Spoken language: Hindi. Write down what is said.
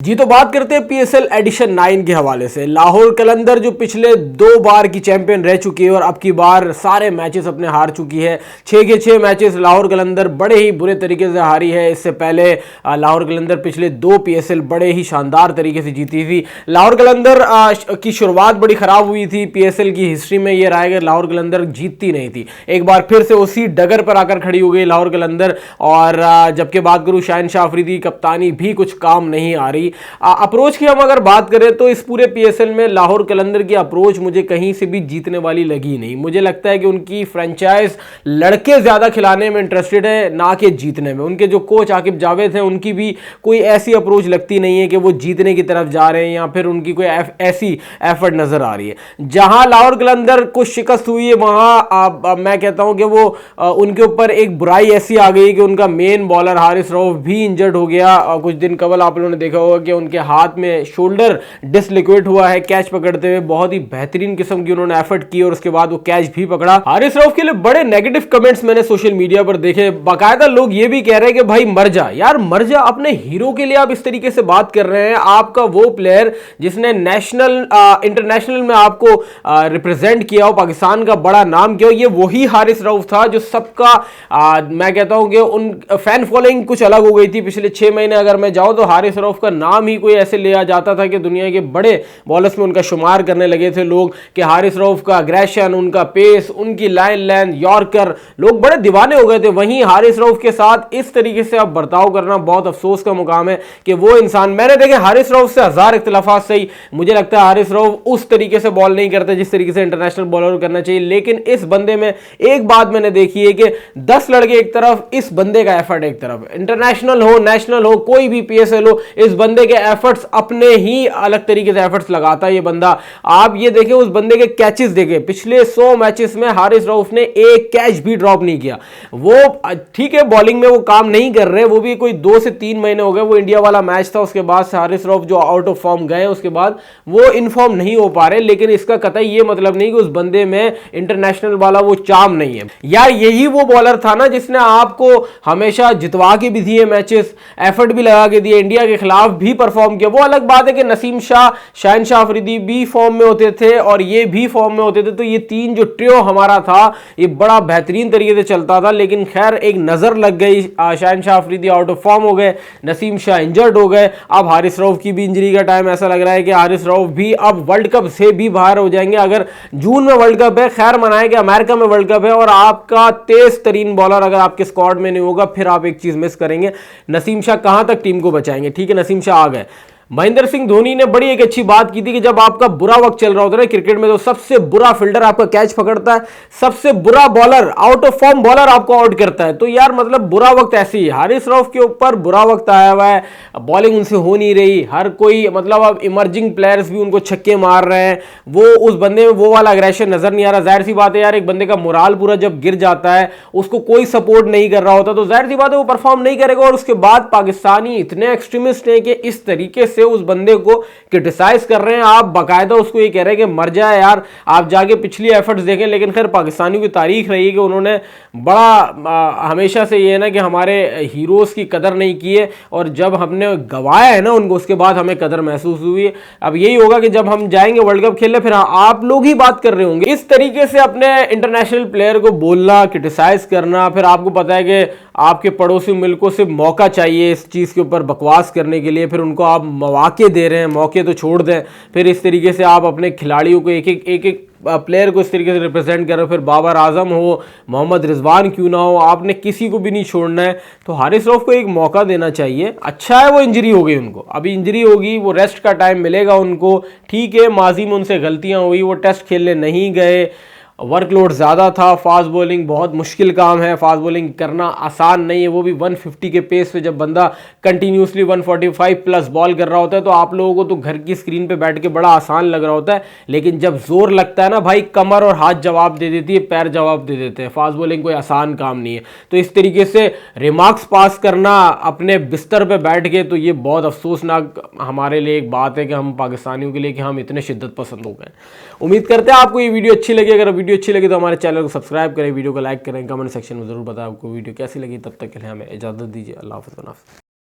जी तो बात करते हैं पीएसएल एडिशन 9 के हवाले से। लाहौर कलंदर जो पिछले 2 बार की चैंपियन रह चुकी है और अब की बार सारे मैचेस अपने हार चुकी है। 6 के 6 मैचेस लाहौर कलंदर बड़े ही बुरे तरीके से हारी है। इससे पहले लाहौर कलंदर पिछले 2 पीएसएल बड़े ही शानदार तरीके से जीती थी। लाहौर कलंदर की शुरुआत बड़ी खराब हुई थी। पीएसएल की हिस्ट्री में यह रहा है कि लाहौर कलंदर जीतती नहीं थी। एक बार फिर से उसी डगर पर आकर खड़ी हो गई लाहौर कलंदर। और जबकि बात करूं शाहिनशाह अफरीदी कप्तानी भी कुछ काम नहीं आ रही। अप्रोच की हम अगर बात करें तो इस पूरे पीएसएल में लाहौर कलंदर की अप्रोच मुझे कहीं से भी जीतने वाली लगी नहीं। मुझे लगता है कि उनकी फ्रेंचाइज लड़के ज्यादा खिलाने में इंटरेस्टेड है, ना कि जीतने में। उनके जो कोच आकिब जावेद हैं उनकी भी कोई ऐसी अप्रोच लगती नहीं है कि वो जीतने की तरफ जा रहे हैं या फिर उनकी कोई ऐसी एफर्ट नजर आ रही है। जहां लाहौर कलंदर को शिकस्त हुई है वहां मैं कहता हूं कि वो उनके ऊपर एक बुराई ऐसी आ गई कि उनका मेन बॉलर हारिस रऊफ भी इंजर्ड हो गया। कुछ दिन कबल आप लोगों ने देखा होगा कि उनके हाथ में शोल्डर डिसलोकेट हुआ है कैच पकड़ते हुए। बहुत ही बेहतरीन किस्म की उन्होंने एफर्ट की और उसके बाद वो कैच भी पकड़ा। हारिस रऊफ के लिए बड़े नेगेटिव कमेंट्स मैंने सोशल मीडिया पर देखे। बाकायदा लोग ये भी कह रहे हैं कि भाई मर जा यार, मर जा, अपने हीरो के लिए आप इस तरीके से बात कर रहे हैं। आपका वो प्लेयर जिसने नेशनल इंटरनेशनल में आपको रिप्रेजेंट किया हो, पाकिस्तान का बड़ा नाम किया हो, ये वही हारिस रऊफ था जो सबका मैं कहता हूं कि उन फैन फॉलोइंग कुछ अलग हो गई थी। पिछले 6 महीने अगर मैं जाऊं तो हारिस रऊफ का नाम ही कोई ऐसे लिया जाता था कि दुनिया के बड़े बॉलर्स में उनका शुमार करने लगे थे लोग कि हारिस रऊफ का अग्रेशन, उनका पेस, उनकी लाइन लेंथ, यॉर्कर, लोग बड़े दीवाने हो गए थे। वहीं हारिस रऊफ के साथ इस तरीके से अब बर्ताव करना बहुत अफसोस का मुकाम है कि वो इंसान, मैंने देखे हारिस रऊफ से 1000 इख्तिलाफात सही, मुझे लगता है हारिस रऊफ उस तरीके से बॉल नहीं करते जिस तरीके से इंटरनेशनल बॉलर करना चाहिए। लेकिन इस बंदे में एक बात मैंने देखी है कि 10 लड़के एक तरफ, इस बंदे का एफर्ट एक तरफ। इंटरनेशनल हो, नेशनल हो, कोई भी पीएसएल हो, इस बंदे के एफर्ट्स अपने ही अलग तरीके से एफर्ट्स लगाता है ये बंदा। आप ये देखें उस बंदे के कैचेस देखें, पिछले 100 मैचेस में हारिस रऊफ ने एक कैच भी ड्रॉप नहीं किया। वो ठीक है बॉलिंग में वो काम नहीं कर रहे, वो भी कोई 2 से 3 महीने हो गए। वो इंडिया वाला मैच था, उसके बाद से हारिस रऊफ जो आउट ऑफ फॉर्म गए, उसके बाद वो इनफॉर्म नहीं हो पा रहे। लेकिन इसका कतई ये मतलब नहीं कि उस बंदे में इंटरनेशनल वाला वो चार्म नहीं है। यार यही वो बॉलर था ना जिसने आपको हमेशा जितवा के भी दिए मैचेस, एफर्ट भी लगा के दिए, इंडिया के खिलाफ भी परफॉर्म किया। वो अलग बात है कि नसीम शाह, शाहिनशाह अफरीदी भी फॉर्म में होते थे और ये भी फॉर्म में होते थे, तो ये 3 जो ट्रियो हमारा था ये बड़ा बेहतरीन तरीके से चलता था। लेकिन खैर एक नजर लग गई, Shaheen Shah Afridi out of form हो गए, नसीम शाह इंजर्ड हो गए। अब हारिस रऊफ की भी इंजरी का टाइम ऐसा लग रहा है कि हारिस रऊफ भी अब वर्ल्ड कप से भी बाहर हो जाएंगे। अगर जून में वर्ल्ड कप है, खैर मनाए कि अमेरिका में वर्ल्ड कप है और आपका तेज तरीन बॉलर अगर आपके स्क्वाड में नहीं होगा, फिर आप एक चीज मिस करेंगे, नसीम शाह कहां तक टीम को बचाएंगे। ठीक है नसीम शाह आ गए। महेंद्र सिंह धोनी ने बड़ी एक अच्छी बात की थी कि जब आपका बुरा वक्त चल रहा होता है ना क्रिकेट में, तो सबसे बुरा फील्डर आपका कैच पकड़ता है, सबसे बुरा bowler, out of form bowler आपको आउट करता है। तो यार मतलब बुरा वक्त ऐसे ही हारिस रऊफ के ऊपर बुरा वक्त आया हुआ है। बॉलिंग उनसे हो नहीं रही, हर कोई मतलब अब इमर्जिंग प्लेयर्स भी उनको छक्के मार रहे हैं। वो उस बंदे में वो वाला अग्रेशन नजर नहीं आ रहा। जाहिर सी बात है यार, एक बंदे का मोराल पूरा जब गिर जाता है, उसको कोई सपोर्ट नहीं कर रहा होता, तो जाहिर सी बात है वो परफॉर्म नहीं करेगा। और उसके बाद पाकिस्तानी इतने एक्सट्रीमिस्ट हैं कि इस तरीके से उस बंदे को क्रिटिसाइज कर रहे हैं। आप बाकायदा उसको ये कह रहे हैं कि मर जाए यार, आप जाके पिछली एफर्ट्स देखें। लेकिन खैर पाकिस्तानियों की तारीख रही है कि उन्होंने बड़ा हमेशा से ये है ना कि हमारे हीरोज की कदर नहीं की है, और जब हमने गवाया है ना उनको, उसके बाद हमें कदर महसूस हुई है। अब यही होगा कि जब हम जाएंगे वर्ल्ड कप खेलने, फिर आप लोग ही बात कर रहे होंगे। इस तरीके से अपने इंटरनेशनल प्लेयर को बोलना, क्रिटिसाइज करना, फिर आपको पता है कि आपके पड़ोसी मुल्कों से मौका चाहिए इस चीज़ के ऊपर बकवास करने के लिए, फिर उनको आप मौके दे रहे हैं, मौके तो छोड़ दें। फिर इस तरीके से आप अपने खिलाड़ियों को एक एक प्लेयर को इस तरीके से रिप्रेजेंट कर रहे हो। फिर बाबर आजम हो, मोहम्मद रिजवान क्यों ना हो, आपने किसी को भी नहीं छोड़ना है। तो हारिस रऊफ को एक मौका देना चाहिए। अच्छा है वो इंजरी हो गई उनको, अभी इंजरी होगी, वो रेस्ट का टाइम मिलेगा उनको। ठीक है माजी में उनसे गलतियां हुई, वो टेस्ट खेलने नहीं गए, वर्कलोड ज़्यादा था, फास्ट बॉलिंग बहुत मुश्किल काम है, फास्ट बॉलिंग करना आसान नहीं है, वो भी 150 के पेस पे। जब बंदा कंटिन्यूसली 145 प्लस बॉल कर रहा होता है तो आप लोगों को तो घर की स्क्रीन पे बैठ के बड़ा आसान लग रहा होता है, लेकिन जब जोर लगता है ना भाई, कमर और हाथ जवाब दे देती है, पैर जवाब दे देते हैं। फास्ट बॉलिंग कोई आसान काम नहीं है। तो इस तरीके से रिमार्क्स पास करना अपने बिस्तर पर बैठ के, तो ये बहुत अफसोसनाक हमारे लिए एक बात है कि हम पाकिस्तानियों के लिए कि हम इतने शिद्दत पसंद हो गए। उम्मीद करते हैं आपको ये वीडियो अच्छी लगी। अगर वीडियो अच्छी लगी तो हमारे चैनल को सब्सक्राइब करें, वीडियो को लाइक करें, कमेंट सेक्शन में जरूर बताएं आपको वीडियो कैसी लगी। तब तक के लिए हमें इजाजत दीजिए। अल्लाह हाफ़िज़।